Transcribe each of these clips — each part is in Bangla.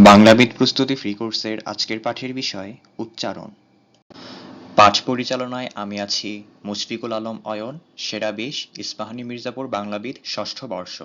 বাংলাবিদ প্রস্তুতি ফ্রি কোর্সের আজকের পাঠের বিষয় উচ্চারণ। পাঠ পরিচালনায় আমি আছি মুশফিকুল আলম অয়ন, সেরা ২০, ইস্পাহানী মির্জাপুর বাংলাবিদ, ষষ্ঠ বর্ষ।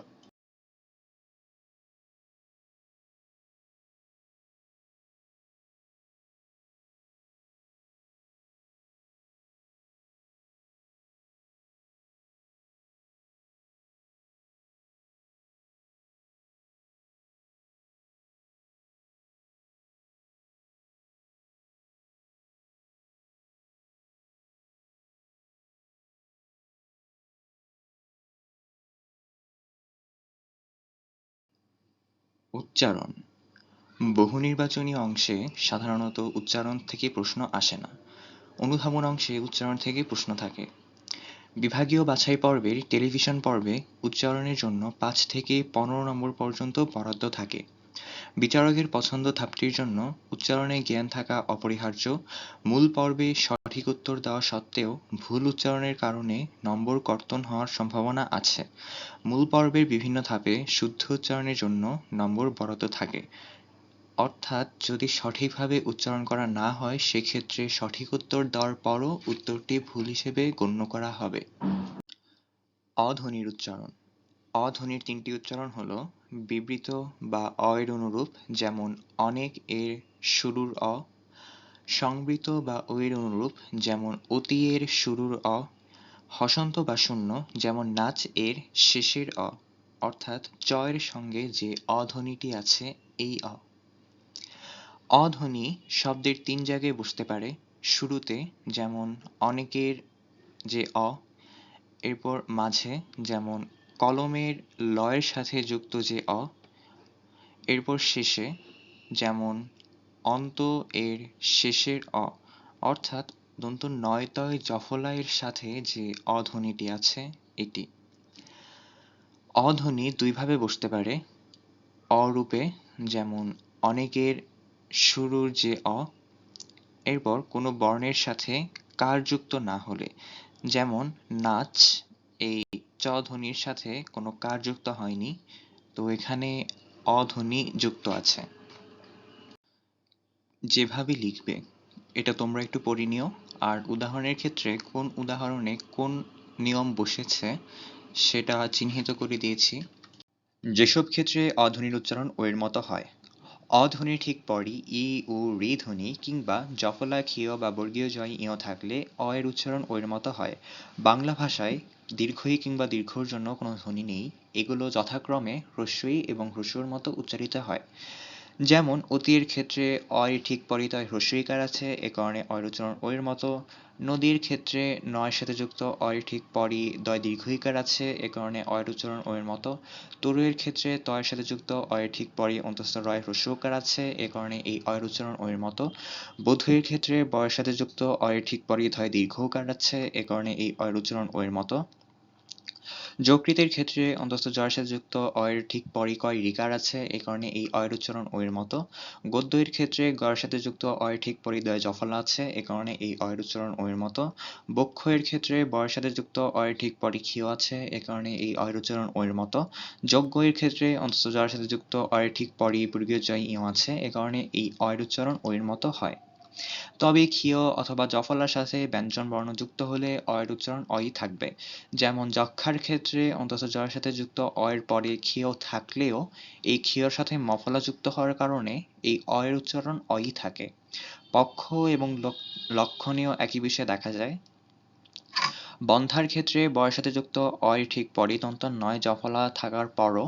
উচ্চারণ। বহুনির্বাচনী অংশে সাধারণত উচ্চারণ থেকে প্রশ্ন আসে না, অনুধাবন অংশে উচ্চারণ থেকে প্রশ্ন থাকে। বিভাগীয় বাছাই পর্বের টেলিভিশন পর্বে উচ্চারণের জন্য ৫ থেকে ১৫ নম্বর পর্যন্ত বরাদ্দ থাকে। বিচারকের পছন্দ ধাপটির জন্য উচ্চারণে জ্ঞান থাকা অপরিহার্য। মূল পর্বে সঠিক উত্তর দেওয়া সত্ত্বেও ভুল উচ্চারণের কারণে নম্বর কর্তন হওয়ার সম্ভাবনা আছে। মূল পর্বের বিভিন্ন ধাপে শুদ্ধ উচ্চারণের জন্য নম্বর বরাদ্দ থাকে, অর্থাৎ যদি সঠিকভাবে উচ্চারণ করা না হয় সেক্ষেত্রে সঠিক উত্তর দেওয়ার পরও উত্তরটি ভুল হিসেবে গণ্য করা হবে। অধ্বনির উচ্চারণ। অধ্বনির ৩টি উচ্চারণ হলো বিবৃত বা অ এর অনুরূপ, যেমন অনেক এর শুরুর অ; সংবৃত বা ও এর অনুরূপ, যেমন অতি এর শুরুর অ; হসন্ত বা শূন্য, যেমন নাচ এর শেষের অ, অর্থাৎ চ এর সঙ্গে যে অধ্বনিটি আছে এই অ। অধ্বনি শব্দের ৩ জায়গায় বসতে পারে: শুরুতে, যেমন অনেকের যে অ; এরপর মাঝে, যেমন কলমের লয়ের সাথে যুক্ত যে অ; এরপর শেষে, যেমন অন্ত এর শেষের অ, অর্থাৎ দন্ত নয়তয় জফলা এর সাথে যে অধ্বনিটি আছে এটি। অধ্বনি ২ ভাবে বসতে পারে: অরূপে, যেমন অনেকের শুরুর যে অ; এরপর কোনো বর্ণের সাথে কার যুক্ত না হলে, যেমন নাচ, এই চ ধ্বনির সাথে কোনো কার যুক্ত হয়নি, তো এখানে অধ্বনি যুক্ত আছে। যেভাবে লিখবে এটা তোমরা একটু পড়ে নিও, আর উদাহরণের ক্ষেত্রে কোন উদাহরণে কোন নিয়ম বসেছে সেটা চিহ্নিত করে দিয়েছি। যেসব ক্ষেত্রে অধ্বনির উচ্চারণ ও এর মতো হয়: অধ্বনির ঠিক পরই ই, উ, ঋ ধ্বনি কিংবা জফলা ক্ষীয় বা বর্গীয় জয় ইয় থাকলে অ এর উচ্চারণ ও এর মতো হয়। বাংলা ভাষায় দীর্ঘ ই কিংবা দীর্ঘর জন্য কোনো ধ্বনি নেই, এগুলো যথাক্রমে হ্রস্ব ই এবং হ্রস্বর মতো উচ্চারিত হয়। যেমন অতি এর ক্ষেত্রে অ এর ঠিক পরই তয় হ্রস্ব ইকার আছে, এ কারণে অ এর উচ্চারণ ও এর মতো। নদীর ক্ষেত্রে নয়ের সাথে যুক্ত অ এর ঠিক পরই দয় দীর্ঘ ইকার আছে, এ কারণে অ এর উচ্চারণ ও এর মতো। তরু এর ক্ষেত্রে ত এর সাথে যুক্ত অ এর ঠিক পরই অন্তঃস্থ র এ হ্রস্ব উকার আছে, এ কারণে এই অ এর উচ্চারণ ও এর মতো। বধূ এর ক্ষেত্রে ব এর সাথে যুক্ত অ এর ঠিক পরই ধয় দীর্ঘ উকার আছে, এ কারণে এই অ এর উচ্চারণ ও এর মতো। যকৃতের ক্ষেত্রে অন্তঃস্থ জ এর সাথে যুক্ত অ এর ঠিক পরই কয় রিকার আছে, এ কারণে এই অ এর উচ্চারণ ও এর মতো। গদ্য এর ক্ষেত্রে গ এর সাথে যুক্ত অ এর ঠিক পরই দয় জফলা আছে, এ কারণে এই অ এর উচ্চারণ ও এর মতো। বক্ষ এর ক্ষেত্রে ব এর সাথে যুক্ত অ এর ঠিক পরই ক্ষীয় আছে, এ কারণে এই অ এর উচ্চারণ ও এর মতো। যজ্ঞ এর ক্ষেত্রে অন্তঃস্থ জ এর সাথে যুক্ত অ এর ঠিক পরই বর্গীয় জয় ইয় আছে, এ কারণে এই অ এর উচ্চারণ ও এর মতো হয়। তবে ক্ষীয় অথবা জফলার সাথে ব্যঞ্জন বর্ণ যুক্ত হলে অ এর উচ্চারণ অ ই থাকবে। যেমন যক্ষার ক্ষেত্রে অন্তঃস্থ জ এর সাথে যুক্ত অ এর পরে ক্ষীয় থাকলেও এই ক্ষীয়র সাথে মফলা যুক্ত হওয়ার কারণে এই অ এর উচ্চারণ অ ই থাকে। পক্ষ এবং লক্ষণীয় একই বিষয়ে দেখা যায়। বন্ধ্যার ক্ষেত্রে ব এর সাথে যুক্ত অ এর ঠিক পরই দন্ত নয় জফলা থাকার পরও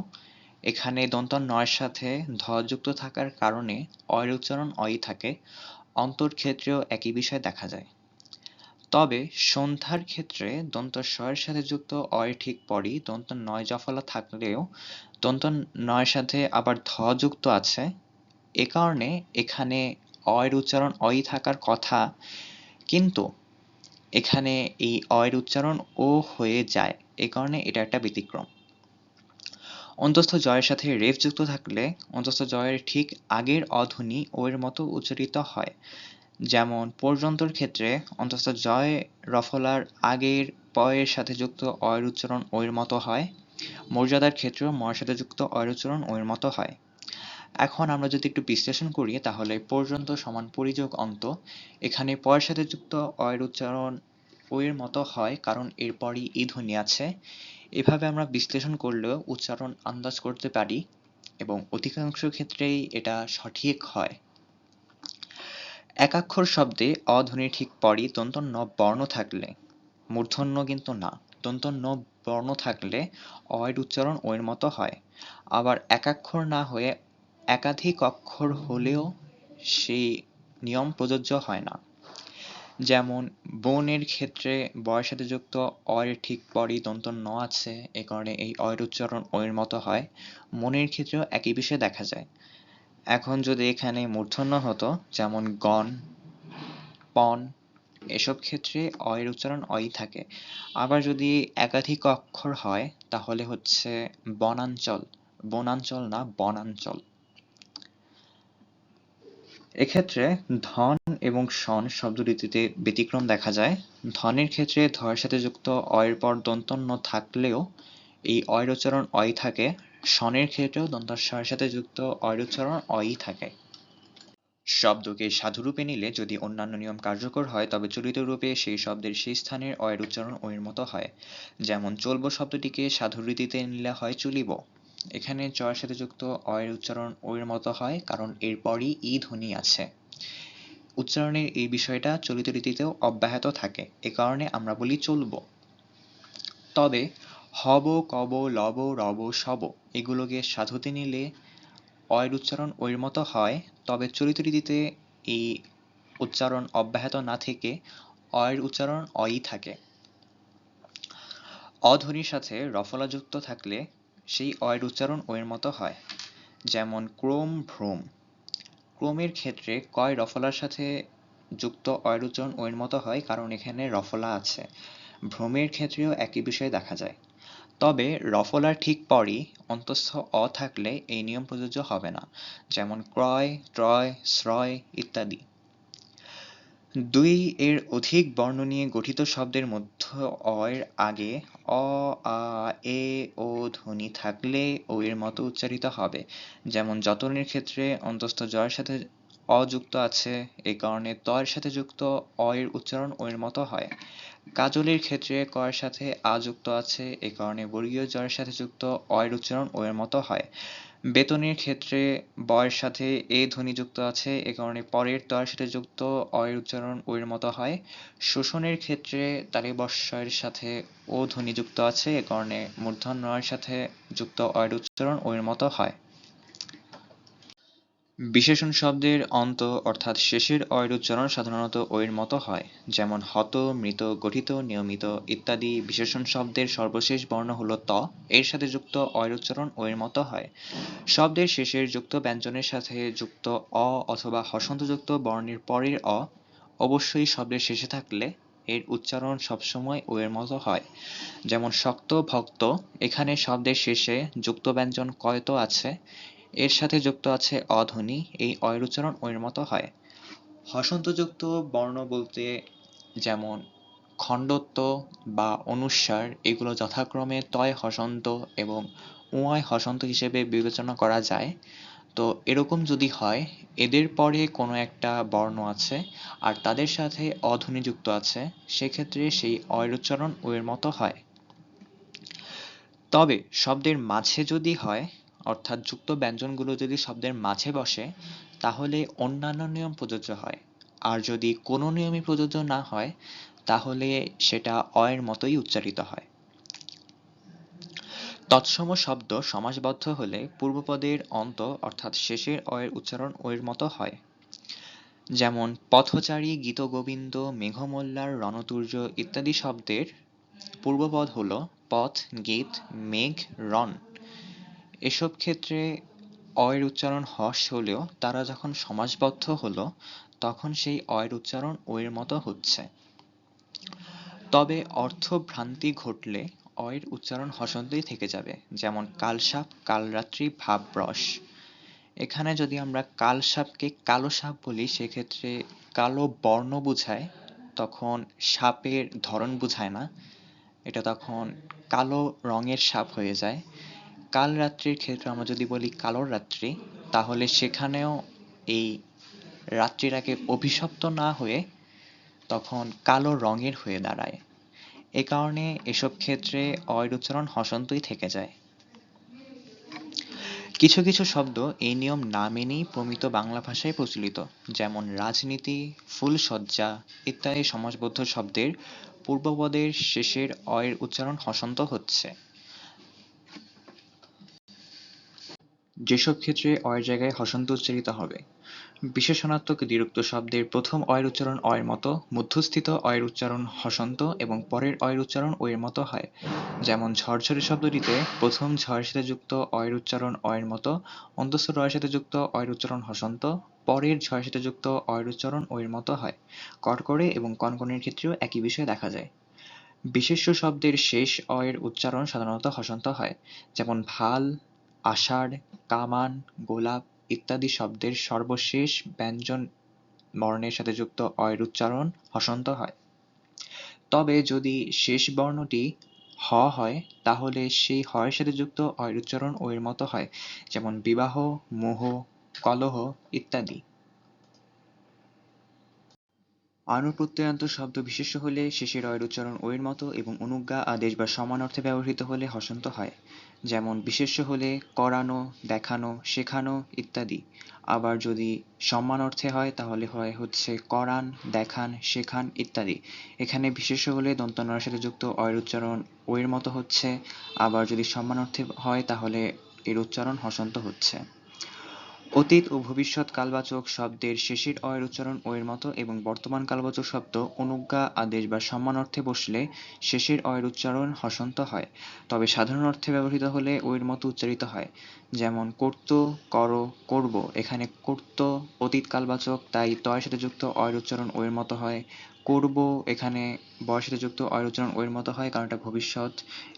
এখানে দন্ত নয়ের সাথে ধ যুক্ত থাকার কারণে অ এর উচ্চারণ অ ই থাকে। অন্তর ক্ষেত্রেও একই বিষয় দেখা যায়। তবে সন্ধ্যার ক্ষেত্রে দন্ত স এর সাথে যুক্ত অ এর ঠিক পরই দন্ত নয় জফলা থাকলেও দন্ত নয়ের সাথে আবার ধ যুক্ত আছে, এ কারণে এখানে অ এর উচ্চারণ অ ই থাকার কথা, কিন্তু এখানে এই অ এর উচ্চারণ ও হয়ে যায়, এ কারণে এটা একটা ব্যতিক্রম। অন্তঃস্থ জ এর সাথে রেফ যুক্ত থাকলে অন্তঃস্থ জ এর ঠিক আগের অধ্বনি ও এর মতো উচ্চারিত হয়। যেমন পর্যন্তর ক্ষেত্রে অন্তঃস্থ জয় রফলার আগের প এর সাথে যুক্ত অ এর উচ্চারণ ও এর মতো হয়। মর্যাদার ক্ষেত্রেও ম এর সাথে যুক্ত অ এর উচ্চারণ ও এর মতো হয়। এখন আমরা যদি একটু বিশ্লেষণ করি তাহলে পর্যন্ত সমান পরিযোগ অন্ত, এখানে পয়ের সাথে যুক্ত অয়ের উচ্চারণ ও এর মতো হয় কারণ এরপরই ই ধ্বনি আছে। এভাবে আমরা বিশ্লেষণ করলেও উচ্চারণ আন্দাজ করতে পারি এবং অধিকাংশ ক্ষেত্রেই এটা সঠিক হয়। একাক্ষর শব্দে অ ধ্বনির ঠিক পরই দন্ত্য ন বর্ণ থাকলে, মূর্ধন্য কিন্তু না, দন্ত্য ন বর্ণ থাকলে অ এর উচ্চারণ ও এর মতো হয়। আবার একাক্ষর না হয়ে একাধিক অক্ষর হলেও সেই নিয়ম প্রযোজ্য হয় না। যেমন বনের ক্ষেত্রে বয়ের সাথে যুক্ত অ এর ঠিক পরই দন্ত্য ন আছে, এ কারণে এই অ এর উচ্চারণ ও এর মতো হয়। মনের ক্ষেত্রেও একই বিষয় দেখা যায়। এখন যদি এখানে মূর্ধন্য হতো, যেমন গণ, পণ, এসব ক্ষেত্রে অ এর উচ্চারণ অই থাকে। আবার যদি একাধিক অক্ষর হয় তাহলে হচ্ছে বনাঞ্চল, বনাঞ্চল না বনাঞ্চল। এক্ষেত্রে ধন এবং শন শব্দ রীতিতে ব্যতিক্রম দেখা যায়। ধনের ক্ষেত্রে ধয়ের সাথে যুক্ত অ এর পর দন্ত্য ন থাকলেও এই অ এর উচ্চারণ অই থাকে। শনের ক্ষেত্রেও দন্তাস্বরের সাথে যুক্ত অ এর উচ্চারণ অই থাকে। শব্দকে সাধুরূপে নিলে যদি অন্যান্য নিয়ম কার্যকর হয় তবে চলিত রূপে সেই শব্দের সেই স্থানের অ এর উচ্চারণ ও এর মতো হয়। যেমন চলব শব্দটিকে সাধুর রীতিতে নিলে হয় চলিব। এখানে চ এর সাথে যুক্ত অ এর উচ্চারণ ও এর মতো হয় কারণ এরপরই ই ধ্বনি আছে। উচ্চারণের এই বিষয়টা চলিত রীতিতেও অব্যাহত থাকে, এ কারণে আমরা বলি চলব। তবে হব, কব, লব, রব, সব এগুলোকে সাধুতে নিলে অ এর উচ্চারণ ও এর মতো হয়, তবে চলিত রীতিতে এই উচ্চারণ অব্যাহত না থেকে অ এর উচ্চারণ অই থাকে। অ ধ্বনির সাথে রফলা যুক্ত থাকলে সেই অ এর উচ্চারণ ও এর মতো হয়। যেমন ক্রম, ভ্রম। ক্রমের ক্ষেত্রে কয় রফলার সাথে যুক্ত অ এর উচ্চারণ ও এর মতো হয় কারণ এখানে রফলা আছে। ভ্রমের ক্ষেত্রেও একই বিষয় দেখা যায়। তবে রফলার ঠিক পরই অন্তঃস্থ অ থাকলে এই নিয়ম প্রযোজ্য হবে না। যেমন ক্রয়, ত্রয়, শ্রয় ইত্যাদি। দুই এর অধিক বর্ণ নিয়ে গঠিত শব্দের মধ্য অ এর আগে অ, আ, এ, ও ধ্বনি থাকলে ও এর মতো উচ্চারিত হবে। যেমন যতনের ক্ষেত্রে অন্তঃস্থ জয়ের সাথে অ যুক্ত আছে, এই কারণে ত এর সাথে যুক্ত অ এর উচ্চারণ ও এর মতো হয়। কাজলের ক্ষেত্রে ক এর সাথে আ যুক্ত আছে, এই কারণে বর্গীয় জ এর সাথে যুক্ত অ এর উচ্চারণ ও এর মতো হয়। বেতনের ক্ষেত্রে ব এর সাথে এ ধ্বনি যুক্ত আছে, এ কারণে পরের ত এর সাথে যুক্ত অ এর উচ্চারণ ও এর মতো হয়। শোষণের ক্ষেত্রে তালিবস্য এর সাথে ও ধ্বনি যুক্ত আছে, এ কারণে মূর্ধন্য ণ এর সাথে যুক্ত অ এর উচ্চারণ ও এর মতো হয়। বিশেষণ শব্দের অন্ত অর্থাৎ শেষের অ এর উচ্চারণ সাধারণত ও এর মতো হয়। যেমন হত, মৃত, গঠিত, নিয়মিত ইত্যাদি বিশেষণ শব্দের সর্বশেষ বর্ণ হলো ত, এর সাথে যুক্ত অ এর উচ্চারণ ও এর মতো হয়। শব্দের শেষের যুক্ত ব্যঞ্জনের সাথে যুক্ত অ অথবা হষন্তযুক্ত বর্ণের পরের অ অবশ্যই শব্দের শেষে থাকলে এর উচ্চারণ সবসময় ও এর মতো হয়। যেমন শক্ত, ভক্ত, এখানে শব্দের শেষে যুক্ত ব্যঞ্জন কয়ত আছে, এর সাথে যুক্ত আছে অ ধ্বনি, এই অ এর উচ্চারণ ও এর মতো হয়। হষন্তযুক্ত বর্ণ বলতে যেমন খণ্ডত্ব বা অনুস্বার, এগুলো যথাক্রমে তয় হষন্ত এবং উয় হষন্ত হিসেবে বিবেচনা করা যায়। তো এরকম যদি হয়, এদের পরে কোনো একটা বর্ণ আছে আর তাদের সাথে অ ধ্বনি যুক্ত আছে, সেক্ষেত্রে সেই অ এর উচ্চারণ ও এর মতো হয়। তবে শব্দের মাঝে যদি হয়, অর্থাৎ যুক্ত ব্যঞ্জনগুলো যদি শব্দের মাঝে বসে, তাহলে অন্যান্য নিয়ম প্রযোজ্য হয়। আর যদি কোনো নিয়মই প্রযোজ্য না হয়, তাহলে সেটা অ এর মতোই উচ্চারিত হয়। তৎসম শব্দ সমাসবদ্ধ হলে পূর্বপদের অন্ত অর্থাৎ শেষের অ এর উচ্চারণ ও এর মতো হয়। যেমন পথচারী, গীতগোবিন্দ, মেঘমল্লার, রণতুর্য ইত্যাদি শব্দের পূর্বপদ হল পথ, গীত, মেঘ, রণ। এসব ক্ষেত্রে অ এর উচ্চারণ হস হলেও তারা যখন সমাসবদ্ধ হলো তখন সেই অ এর উচ্চারণ ও এর মতো হচ্ছে। তবে অর্থভ্রান্তি ঘটলে অ এর উচ্চারণ হসন্তই থেকে যাবে। যেমন কালসাপ, কালরাত্রি, ভাবরস। এখানে যদি আমরা কালসাপকে কালো সাপ বলি, সেক্ষেত্রে কালো বর্ণ বোঝায়, তখন সাপের ধরন বোঝায় না, এটা তখন কালো রঙের সাপ হয়ে যায়। কাল রাত্রির ক্ষেত্রে আমরা যদি বলি কালোর রাত্রি, তাহলে সেখানেও এই রাত্রিটাকে অভিশপ্ত না হয়ে তখন কালো রঙের হয়ে দাঁড়ায়। এ কারণে এসব ক্ষেত্রে অয়ের উচ্চারণ হসন্তই থেকে যায়। কিছু কিছু শব্দ এই নিয়ম না মেনেই প্রমিত বাংলা ভাষায় প্রচলিত, যেমন রাজনীতি, ফুলশয্যা ইত্যাদি সমাসবদ্ধ শব্দের পূর্বপদের শেষের অয়ের উচ্চারণ হসন্ত হচ্ছে। যেসব ক্ষেত্রে অয়ের জায়গায় হসন্ত উচ্চারিত হবে: বিশেষণাত্মক দ্বিরুক্ত শব্দের প্রথম অয়ের উচ্চারণ অয়ের মতো, মধ্যস্থিত অয়ের উচ্চারণ হসন্ত এবং পরের অয়ের উচ্চারণ ওয়ের মতো হয়। যেমন ঝরঝরে শব্দটিতে প্রথম ঝয়ের সাথে যুক্ত অয়ের উচ্চারণ অয়ের মতো, অন্তঃস্থ রয়ের সাথে যুক্ত অয়ের উচ্চারণ হসন্ত, পরের ঝয়ের সাথে যুক্ত অয়ের উচ্চারণ ওয়ের মতো হয়। কড়কড়ে এবং কনকনের ক্ষেত্রেও একই বিষয় দেখা যায়। বিশেষ্য শব্দের শেষ অয়ের উচ্চারণ সাধারণত হসন্ত হয়, যেমন ভাল, আষাঢ়, কামান, গোলাপ ইত্যাদি শব্দের সর্বশেষ ব্যঞ্জন বর্ণের সাথে যুক্ত অয়ের উচ্চারণ হসন্ত হয়। তবে যদি শেষ বর্ণটি হ হয়, তাহলে সেই হয়ের সাথে যুক্ত অয়ের উচ্চারণ ওয়ের মতো হয়, যেমন বিবাহ, মোহ, কলহ ইত্যাদি। আনুপ্রত্যয়ান্ত শব্দ বিশেষ্য হলে শেষের অয়ের উচ্চারণ ওয়ের মতো এবং অনুজ্ঞা, আদেশ বা সমান অর্থে ব্যবহৃত হলে হসন্ত হয়, যেমন বিশেষ্য হলে করানো, দেখানো, শেখানো ইত্যাদি। আবার যদি সম্মান অর্থে হয় তাহলে হয় হচ্ছে করান, দেখান, শেখান ইত্যাদি। এখানে বিশেষ্য হলে দন্ত্য নয়ের সাথে যুক্ত অয়ের উচ্চারণ ওয়ের মতো হচ্ছে, আবার যদি সম্মান অর্থে হয় তাহলে এর উচ্চারণ হসন্ত হচ্ছে। অতীত ও ভবিষ্যৎ কালবাচক শব্দের শেষের অয়ের উচ্চারণ ওয়ের মতো এবং বর্তমান কালবাচক শব্দ অনুজ্ঞা, আদেশ বা সম্মান অর্থে বসলে শেষের অয়ের উচ্চারণ হসন্ত হয়, তবে সাধারণ অর্থে ব্যবহৃত হলে ওয়ের মতো উচ্চারিত হয়। যেমন করত, করো, করব। এখানে করত অতীত কালবাচক, তাই তয়ের সাথে যুক্ত অয়ের উচ্চারণ ওয়ের মতো হয়। করব এখানে বয়ের সাথে যুক্ত অয়ের উচ্চারণ ওয়ের মতো হয়, কারণ এটা ভবিষ্যৎ।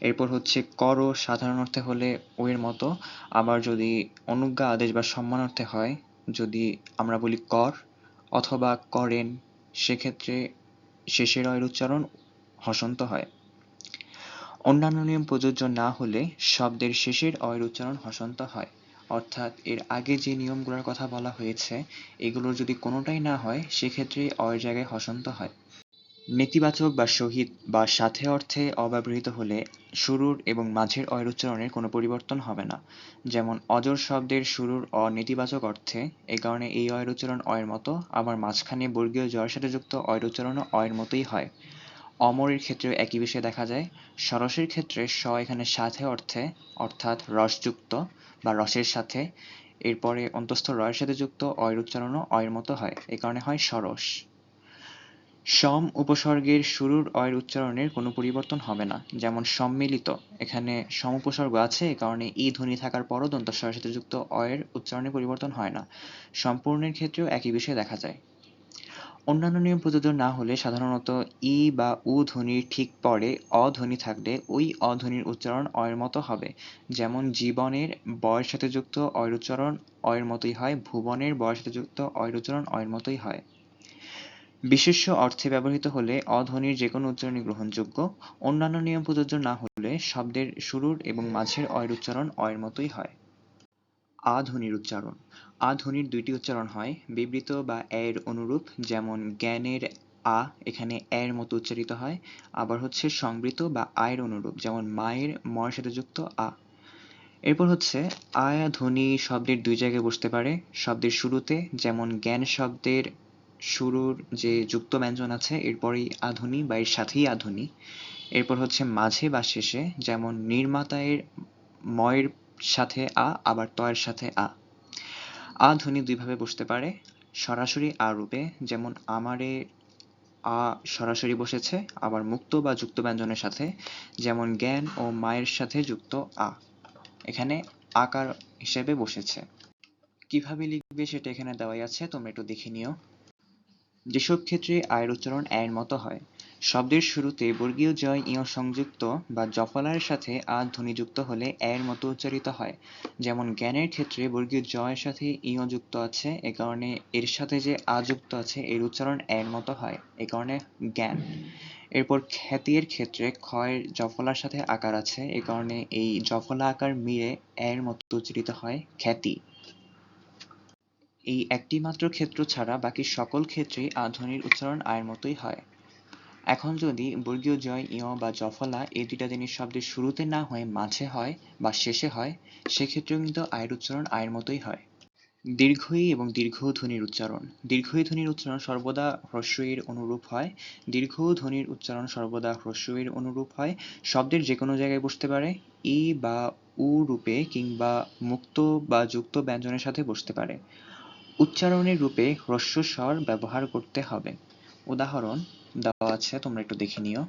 এরপর হচ্ছে করো সাধারণ অর্থে হলে ওয়ের মতো, আবার যদি অনুজ্ঞা, আদেশ বা সম্মান অর্থে হয়, যদি আমরা বলি কর অথবা করেন, সেক্ষেত্রে শেষের অয়ের উচ্চারণ হসন্ত হয়। অন্যান্য নিয়ম প্রযোজ্য না হলে শব্দের শেষের অয়ের উচ্চারণ হসন্ত হয়, অর্থাৎ এর আগে যে নিয়মগুলোর কথা বলা হয়েছে এগুলোর যদি কোনোটাই না হয় সেক্ষেত্রে অয়ের জায়গায় হসন্ত হয়। নেতিবাচক বা সহিত বা সাথে অর্থে অব্যবহৃত হলে শুরুর এবং মাঝের অয়ের উচ্চারণের কোনো পরিবর্তন হবে না। যেমন অজর শব্দের শুরুর অ নেতিবাচক অর্থে, এ কারণে এই অয়ের উচ্চারণ অয়ের মতো, আবার মাঝখানে বর্গীয় জয়ের সাথে যুক্ত অয়ের উচ্চারণও অয়ের মতোই হয়। অমরের ক্ষেত্রেও একই বিষয় দেখা যায়। সরসের ক্ষেত্রে স এখানে সাথে অর্থে, অর্থাৎ রসযুক্ত বা রসের সাথে, এরপরে অন্তঃস্থ রয়ের সাথে যুক্ত অয়ের উচ্চারণও অয়ের মতো হয়, এ কারণে হয় সরস। সম উপসর্গের শুরুর অয়ের উচ্চারণের কোনো পরিবর্তন হবে না, যেমন সম্মিলিত। এখানে সম উপসর্গ আছে, এ কারণে ই ধ্বনি থাকার পরও দন্ত স্বরের সাথে যুক্ত অয়ের উচ্চারণের পরিবর্তন হয় না। সম্পূর্ণের ক্ষেত্রেও একই বিষয় দেখা যায়। অন্যান্য নিয়ম প্রযোজ্য না হলে সাধারণত ই বা উ ধ্বনির ঠিক পরে অ ধ্বনি থাকলে ওই অ ধ্বনির উচ্চারণ অয়ের মতো হবে, যেমন জীবনের বয়ের সাথে যুক্ত অয়ের উচ্চারণ অয়ের মতোই হয়, ভুবনের বয়ের সাথে যুক্ত অয়ের উচ্চারণ অয়ের মতোই হয়। বিশেষ্য অর্থে ব্যবহৃত হলে অ-ধ্বনির যেকোনো উচ্চারণই গ্রহণযোগ্য। অন্যান্য নিয়ম প্রযোজ্য না হলে শব্দের শুরুর এবং মাঝের অয়ের উচ্চারণ অয়ের মতোই হয়। আ ধ্বনির উচ্চারণ: আ ধ্বনির দুইটি উচ্চারণ হয়, বিবৃত বা এর অনুরূপ, যেমন জ্ঞানের আ এখানে এর মতো উচ্চারিত হয়, আবার হচ্ছে সংবৃত বা আয়ের অনুরূপ, যেমন মায়ের ময়ের সাথে যুক্ত আ। এরপর হচ্ছে আয়া ধ্বনি শব্দের দুই জায়গায় বসতে পারে, শব্দের শুরুতে, যেমন জ্ঞান শব্দের শুরুর যে যুক্ত ব্যঞ্জন আছে এরপরেই আ ধ্বনি বা এর সাথেই আ ধ্বনি। এরপর হচ্ছে মাঝে বা শেষে, যেমন নির্মাতা এর ময়ের সাথে আ, আবার তয়ের সাথে আ। আ ধ্বনি দুইভাবে বসতে পারে, সরাসরি আ রূপে, যেমন আমারে আ সরাসরি বসেছে, আবার মুক্ত বা যুক্ত ব্যঞ্জনের সাথে, যেমন জ্ঞান ও মায়ের সাথে যুক্ত আ, এখানে আকার হিসেবে বসেছে। কিভাবে লিখবে সেটা এখানে দেওয়াই আছে, তোমরা একটু দেখে নিও। যেসব ক্ষেত্রে আয়ের উচ্চারণ এর মতো হয়: শব্দের শুরুতে বর্গীয় জয় ইয় সংযুক্ত বা জফলার সাথে আ ধ্বনি যুক্ত হলে এর মতো উচ্চারিত হয়, যেমন জ্ঞানের ক্ষেত্রে বর্গীয় জয়ের সাথে ইয় যুক্ত আছে, এ কারণে এর সাথে যে আ যুক্ত আছে এর উচ্চারণ এর মতো হয়, এ কারণে জ্ঞান। এরপর খ্যাতির ক্ষেত্রে ক্ষয়ের জফলার সাথে আকার আছে, এ কারণে এই জফলা আকার মিলে এর মতো উচ্চারিত হয় খ্যাতি। এই একটি মাত্র ক্ষেত্র ছাড়া বাকি সকল ক্ষেত্রেই আ ধ্বনির উচ্চারণ আয়ের মতোই হয়। এখন যদি বর্গীয় জয়, ইয় বা জফলা এই দুইটা জিনিস শব্দের শুরুতে না হয়ে মাঝে হয় বা শেষে হয়, সেক্ষেত্রেও কিন্তু আয়ের উচ্চারণ আয়ের মতোই হয়। দীর্ঘ-ই এবং দীর্ঘ ধ্বনির উচ্চারণ। দীর্ঘ-ই ধ্বনির উচ্চারণ সর্বদা হ্রস্ব-ইর অনুরূপ হয়। দীর্ঘ ধ্বনির উচ্চারণ সর্বদা হ্রস্ব-ইর অনুরূপ হয়। শব্দের যে কোনো জায়গায় বসতে পারে, ই বা উ রূপে কিংবা মুক্ত বা যুক্ত ব্যঞ্জনের সাথে বসতে পারে। উচ্চারণের রূপে হ্রস্ব স্বর ব্যবহার করতে হবে। উদাহরণ দেওয়া আছে, তোমরা একটু দেখে নিও।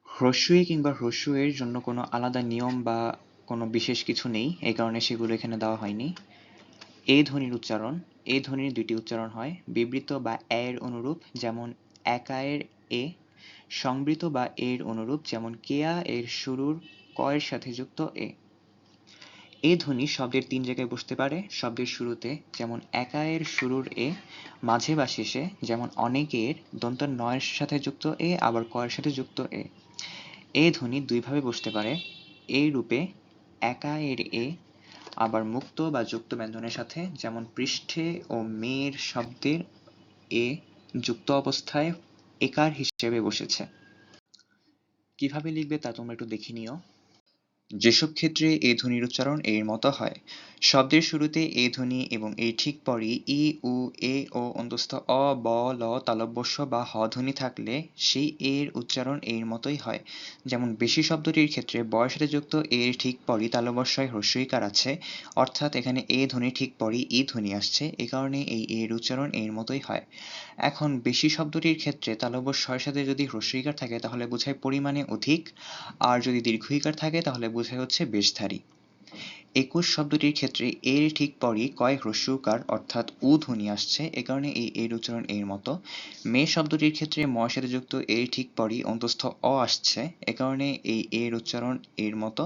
হ্রস্ব-ই কিংবা হ্রস্ব-এর জন্য কোনো আলাদা নিয়ম বা কোনো বিশেষ কিছু নেই, এই কারণে সেগুলো এখানে দেওয়া হয়নি। এ ধ্বনির উচ্চারণ। এ ধ্বনির দুইটি উচ্চারণ হয়, বিবৃত বা এর অনুরূপ যেমন একায়ের এ, সংবৃত বা এর অনুরূপ যেমন কেয়া এর শুরুর ক এর সাথে যুক্ত এ। এ ধ্বনি শব্দের তিন জায়গায় বসতে পারে, শব্দের শুরুতে যেমন একায়ের শুরুর এ, মাঝে বা শেষে যেমন অনেকের দন্ত নয়ের সাথে যুক্ত এ আবার ক এর সাথে যুক্ত এ। এ ধ্বনি দুইভাবে বসতে পারে, এই রূপে একায়ের এ, আবার মুক্ত বা যুক্ত ব্যঞ্জনের সাথে যেমন পৃষ্ঠে ও মেয়ের শব্দের এ যুক্ত অবস্থায় একার হিসেবে বসেছে। কিভাবে লিখবে তা তোমরা একটু দেখে নিও। যেসব ক্ষেত্রে এ ধ্বনির উচ্চারণ এর মতো হয়, শব্দের শুরুতে এ ধ্বনি এবং এর ঠিক পরই ই, উ, এ ও অন্তস্থ অ, ব, ল তালব্যস্য বা হ ধ্বনি থাকলে সেই এর উচ্চারণ এর মতোই হয়। যেমন বেশি শব্দটির ক্ষেত্রে বয়ের সাথে যুক্ত এর ঠিক পরই তালব্যস্যয় হ্রস্ব ইকার আছে, অর্থাৎ এখানে এ ধ্বনি ঠিক পরই ই ধ্বনি আসছে, এ কারণে এই এর উচ্চারণ এর মতোই হয়। এখন বেশি শব্দটির ক্ষেত্রে তালব্যস্যয়ের সাথে যদি হ্রস্ব ইকার থাকে তাহলে বোঝায় পরিমাণে অধিক, আর যদি দীর্ঘ ইকার থাকে তাহলে বোঝায় হচ্ছে বেশধারী। একুশ শব্দটির ক্ষেত্রে এর ঠিক পরই কয় হ্রস্ব উকার অর্থাৎ উ ধ্বনি আসছে, এ কারণে এই এর উচ্চারণ এর মতো। মে শব্দটির ক্ষেত্রে ময়ের সাথে যুক্ত এর ঠিক পরই অন্তস্থ অ আসছে, এ কারণে এই এর উচ্চারণ এর মতো।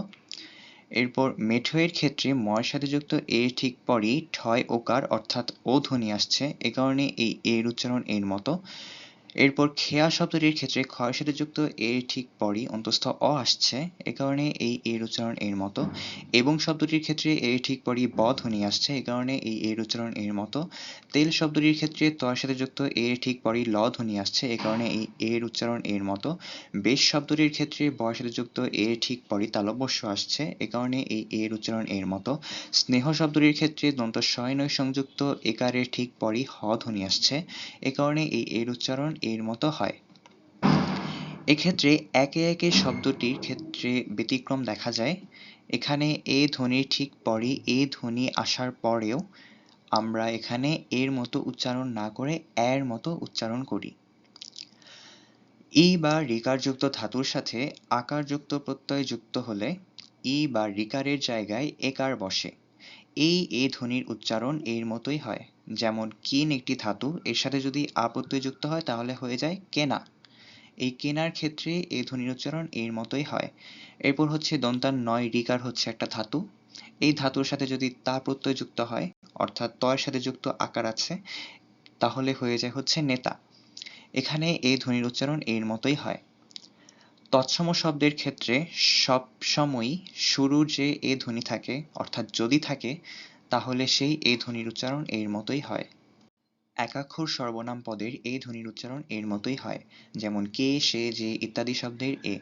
এরপর মেঠো এর ক্ষেত্রে ময়ের সাথে যুক্ত এর ঠিক পরই ঠয় ওকার অর্থাৎ ও ধ্বনি আসছে, এ কারণে এই এর উচ্চারণ এর মতো। এরপর খেয়া শব্দটির ক্ষেত্রে ক্ষয়ের সাথে যুক্ত এর ঠিক পরই অন্তস্থ অ আসছে, এ কারণে এই এর উচ্চারণ এর মতো। এবং শব্দটির ক্ষেত্রে এর ঠিক পরই ব ধ্বনি আসছে, এ কারণে এই এর উচ্চারণ এর মতো। তেল শব্দটির ক্ষেত্রে ত এর সাথে যুক্ত এর ঠিক পরই ল ধ্বনি আসছে, এ কারণে এই এর উচ্চারণ এর মতো। বেশ শব্দটির ক্ষেত্রে ব এর সাথে যুক্ত এর ঠিক পরই তালব্যস্য আসছে, এ কারণে এই এর উচ্চারণ এর মতো। স্নেহ শব্দটির ক্ষেত্রে দন্ত শয় নয় সংযুক্ত একারের ঠিক পরই হ ধ্বনি আসছে, এ কারণে এই এর উচ্চারণ এর মতো হয়। এক্ষেত্রে একে একে শব্দটির ক্ষেত্রে ব্যতিক্রম দেখা যায়। এখানে এ ধ্বনির ঠিক পরই এ ধ্বনি আসার পরেও আমরা এখানে এর মতো উচ্চারণ না করে এর মতো উচ্চারণ করি। ই বা রিকারযুক্ত ধাতুর সাথে আকারযুক্ত প্রত্যয় যুক্ত হলে ই বা রিকারের জায়গায় একার বসে। এই এ ধ্বনির উচ্চারণ এর মতোই হয়। যেমন কিন একটি ধাতু, এর সাথে যদি আ প্রত্যয় যুক্ত হয় তাহলে হয়ে যায় কেনা। এই কেনার ক্ষেত্রে এ ধ্বনির উচ্চারণ এর মতোই হয়। এরপর হচ্ছে দন্তান নয় রিকার হচ্ছে একটা ধাতু, এই ধাতুর সাথে যদি তা প্রত্যয় যুক্ত হয় অর্থাৎ ত এর সাথে যুক্ত আকার আছে, তাহলে হয়ে যায় হচ্ছে নেতা। এখানে এই ধ্বনির উচ্চারণ এর মতোই হয়। তৎসম শব্দের ক্ষেত্রে সব সময়ই শুরুর যে এ ধ্বনি থাকে অর্থাৎ যদি থাকে, তাহলে সেই এ ধ্বনির উচ্চারণ এর মতোই হয়। একাক্ষর সর্বনাম পদের এই ধ্বনির উচ্চারণ এর মতোই হয়, যেমন কে, সে, যে ইত্যাদি শব্দের এ।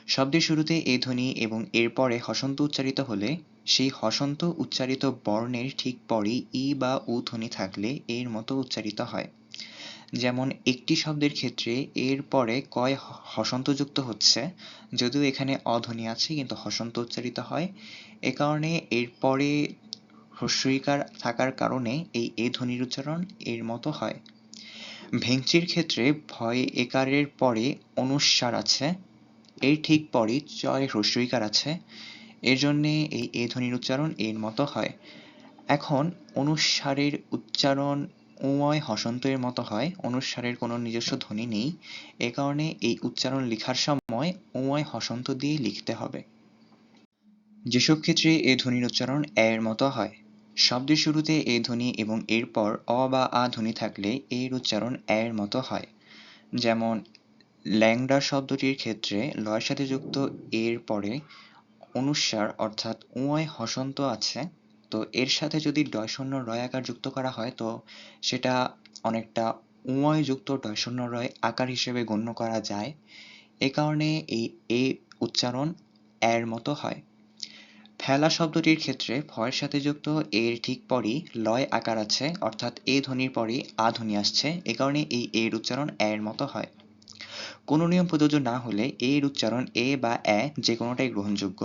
শব্দের শুরুতে এ ধ্বনি এবং এর পরে হসন্ত উচ্চারিত হলে সেই হসন্ত উচ্চারিত বর্ণের ঠিক পরেই ই বা উ ধ্বনি থাকলে এর মতো উচ্চারিত হয়। যেমন একটি শব্দের ক্ষেত্রে এর পরে কয় হসন্ত যুক্ত হচ্ছে, যদিও এখানে অধ্বনি আছে কিন্তু হসন্ত উচ্চারিত হয়, এ কারণে এর পরে হ্রস্ব ইকার থাকার কারণে এই এ ধ্বনির উচ্চারণ এর মতো হয়। ভেঙচির ক্ষেত্রে ভয় একারের পরে অনুস্বার আছে, এর ঠিক পরে চয় হ্রস্ব ইকার আছে, এর জন্যে এই এ ধ্বনির উচ্চারণ এর মতো হয়। এখন অনুস্বারের উচ্চারণ উময় হসন্ত এর মতো হয়, অনুস্বারের কোনো নিজস্ব ধ্বনি নেই, এ কারণে এই উচ্চারণ লেখার সময় উময় হসন্ত দিয়ে লিখতে হবে। যেসব ক্ষেত্রে এ ধ্বনির উচ্চারণ এর মতো হয়, শব্দের শুরুতে এ ধ্বনি এবং এরপর অ বা আ ধ্বনি থাকলে এর উচ্চারণ এর মতো হয়। যেমন ল্যাংড়া শব্দটির ক্ষেত্রে লয়ের সাথে যুক্ত এর পরে অনুস্বার অর্থাৎ উঁয় হসন্ত আছে, তো এর সাথে যদি ডয় শূন্য রয় আকার যুক্ত করা হয় তো সেটা অনেকটা উঁয় যুক্ত ডয় শূন্য রয় আকার হিসেবে গণ্য করা যায়। এ কারণে এই উচ্চারণ এর মতো হয়। ফেলা শব্দটির ক্ষেত্রে ফয়ের সাথে যুক্ত এর ঠিক পরই লয় আকার আছে, অর্থাৎ এ ধ্বনির পরই আ ধ্বনি আসছে, এ কারণে এই এর উচ্চারণ এর মতো হয়। কোনো নিয়ম প্রযোজ্য না হলে এর উচ্চারণ এ বা এ যে কোনোটাই গ্রহণযোগ্য,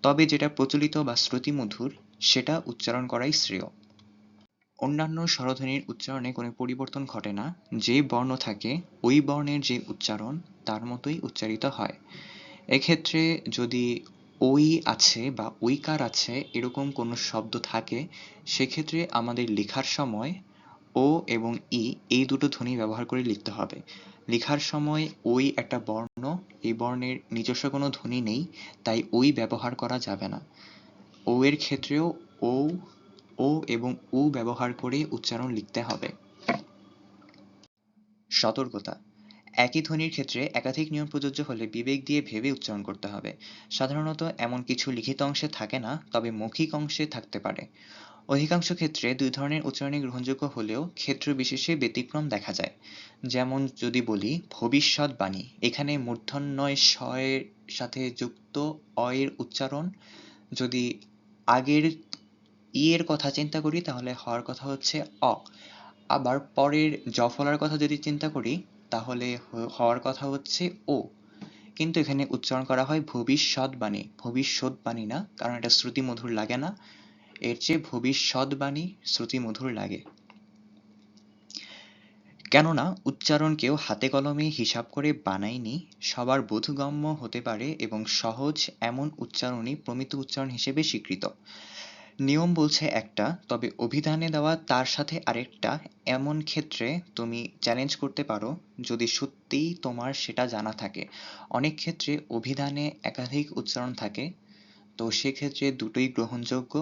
তবে যেটা প্রচলিত বা শ্রুতিমধুর সেটা উচ্চারণ করাই শ্রেয়। অন্যান্য স্বরধ্বনির উচ্চারণে কোনো পরিবর্তন ঘটে না, যে বর্ণ থাকে ওই বর্ণের যে উচ্চারণ তার মতোই উচ্চারিত হয়। এক্ষেত্রে যদি ওই আছে বা ঐকার আছে এরকম কোনো শব্দ থাকে, সেক্ষেত্রে আমাদের লেখার সময় ও এবং ই এই দুটো ধ্বনি ব্যবহার করে লিখতে হবে। লেখার সময় ওই একটা বর্ণ, এই বর্ণের নিজস্ব কোনো ধ্বনি নেই, তাই ওই ব্যবহার করা যাবে না। ও এর ক্ষেত্রেও ও ও এবং উ ব্যবহার করে উচ্চারণ লিখতে হবে। সতর্কতা: একই ধ্বনির ক্ষেত্রে একাধিক নিয়ম প্রযোজ্য হলে বিবেক দিয়ে ভেবে উচ্চারণ করতে হবে। সাধারণত এমন কিছু লিখিত অংশে থাকে না, তবে মৌখিক অংশে থাকতে পারে। অধিকাংশ ক্ষেত্রে দুই ধরনের উচ্চারণই গ্রহণযোগ্য হলেও ক্ষেত্র বিশেষে ব্যতিক্রম দেখা যায়। যেমন যদি বলি ভবিষ্যৎবাণী, এখানে মূর্ধন্যয় ষ এর সাথে যুক্ত অ এর উচ্চারণ যদি আগের ই এর কথা চিন্তা করি তাহলে হওয়ার কথা হচ্ছে অ। আবার পরের জ ফলার কথা যদি চিন্তা করি তাহলে হওয়ার কথা হচ্ছে ও। কিন্তু এখানে উচ্চারণ করা হয় ভবিষ্যৎবাণী, ভবিষ্যৎবাণী না, কারণ এটা শ্রুতি মধুর লাগে না, এর চেয়ে ভবিষ্যৎবাণী শ্রুতি মধুর লাগে। কেননা উচ্চারণ কেউ হাতে কলমে হিসাব করে বানায়নি, সবার বোধগম্য হতে পারে এবং সহজ এমন উচ্চারণই প্রমিত উচ্চারণ হিসেবে স্বীকৃত। নিয়ম বলছে একটা, তবে অভিধানে দেওয়া তার সাথে আরেকটা, এমন ক্ষেত্রে তুমি চ্যালেঞ্জ করতে পারো যদি সত্যিই তোমার সেটা জানা থাকে। অনেক ক্ষেত্রে অভিধানে একাধিক উচ্চারণ থাকে, তো সেক্ষেত্রে দুটোই গ্রহণযোগ্য।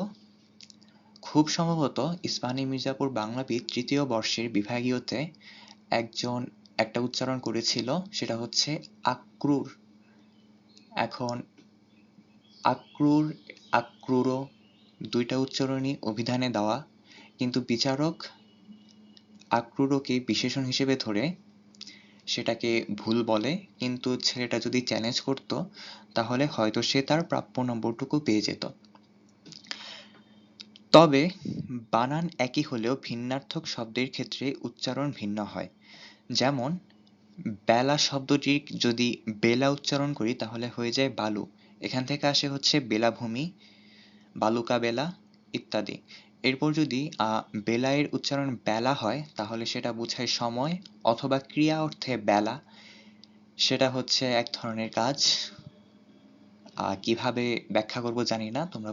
খুব সম্ভবত ইস্পাহানী মির্জাপুর বাংলাবিদ তৃতীয় বর্ষের বিভাগীয়তে একজন একটা উচ্চারণ করেছিল, সেটা হচ্ছে আক্রুর। এখন আক্রুর, আক্রুরো দুইটা উচ্চারণই অভিধানে দেওয়া, কিন্তু বিচারক আক্রুরোকে বিশেষণ হিসেবে ধরে সেটাকে ভুল বলে, কিন্তু ছেলেটা যদি চ্যালেঞ্জ করত তাহলে হয়তো সে তার প্রাপ্য নম্বরটুকু পেয়ে যেত। তবে বানান একই হলেও ভিন্নার্থক শব্দের ক্ষেত্রে উচ্চারণ ভিন্ন হয়। যেমন বেলা শব্দটির যদি বেলা উচ্চারণ করি তাহলে হয়ে যায় বালু, এখান থেকে আসে হচ্ছে বেলাভূমি, বালুকা বেলা ইত্যাদি। এরপর যদি বেলা এর উচ্চারণ বেলা হয় তাহলে সেটা বোঝায় সময়, অথবা ক্রিয়া অর্থে বেলা, সেটা হচ্ছে এক ধরনের কাজ। কিভাবে ব্যাখ্যা করব জানি না, তোমরা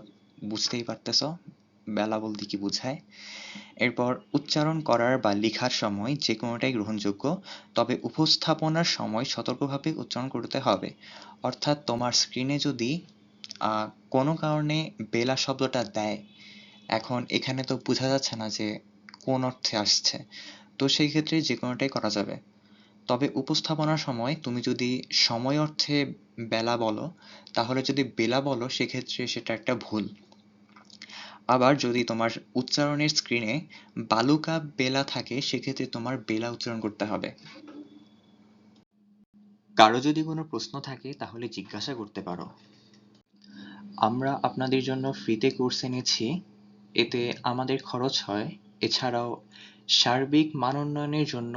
বুঝতেই পারতেছো বেলা বলতে কি বোঝায়। এরপর উচ্চারণ করার বা লেখার সময় যে কোনোটাই গ্রহণযোগ্য, তবে উপস্থাপনার সময় সতর্কভাবে উচ্চারণ করতে হবে। অর্থাৎ তোমার স্ক্রিনে যদি কোনো কারণে বেলা শব্দটা দেয়, এখন এখানে তো বোঝা যাচ্ছে না যে কোন অর্থে আসছে, তো সেই ক্ষেত্রে যে কোনোটাই করা যাবে। তবে উপস্থাপনার সময় তুমি যদি সময় অর্থে বেলা বলো, তাহলে যদি বেলা বলো সেক্ষেত্রে সেটা একটা ভুল। আবার যদি তোমার উচ্চারণের স্ক্রিনে বালুকা বেলা থাকে সেক্ষেত্রে তোমার বেলা উচ্চারণ করতে হবে। কারো যদি কোনো প্রশ্ন থাকে তাহলে জিজ্ঞাসা করতে পারো। আমরা আপনাদের জন্য ফ্রিতে কোর্স এনেছি, এতে আমাদের খরচ হয়, এছাড়াও সার্বিক মান উন্নয়নের জন্য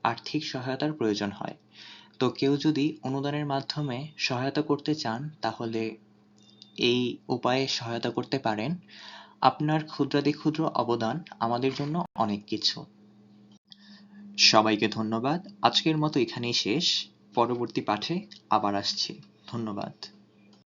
আর্থিক সহায়তার প্রয়োজন হয়। তো কেউ যদি অনুদানের মাধ্যমে সহায়তা করতে চান তাহলে এই উপায়ে সহায়তা করতে পারেন। আপনার ক্ষুদ্রাতি ক্ষুদ্র অবদান আমাদের জন্য অনেক কিছু। সবাইকে ধন্যবাদ। আজকের মতো এখানেই শেষ। পরবর্তী পাঠে আবার আসছি। ধন্যবাদ।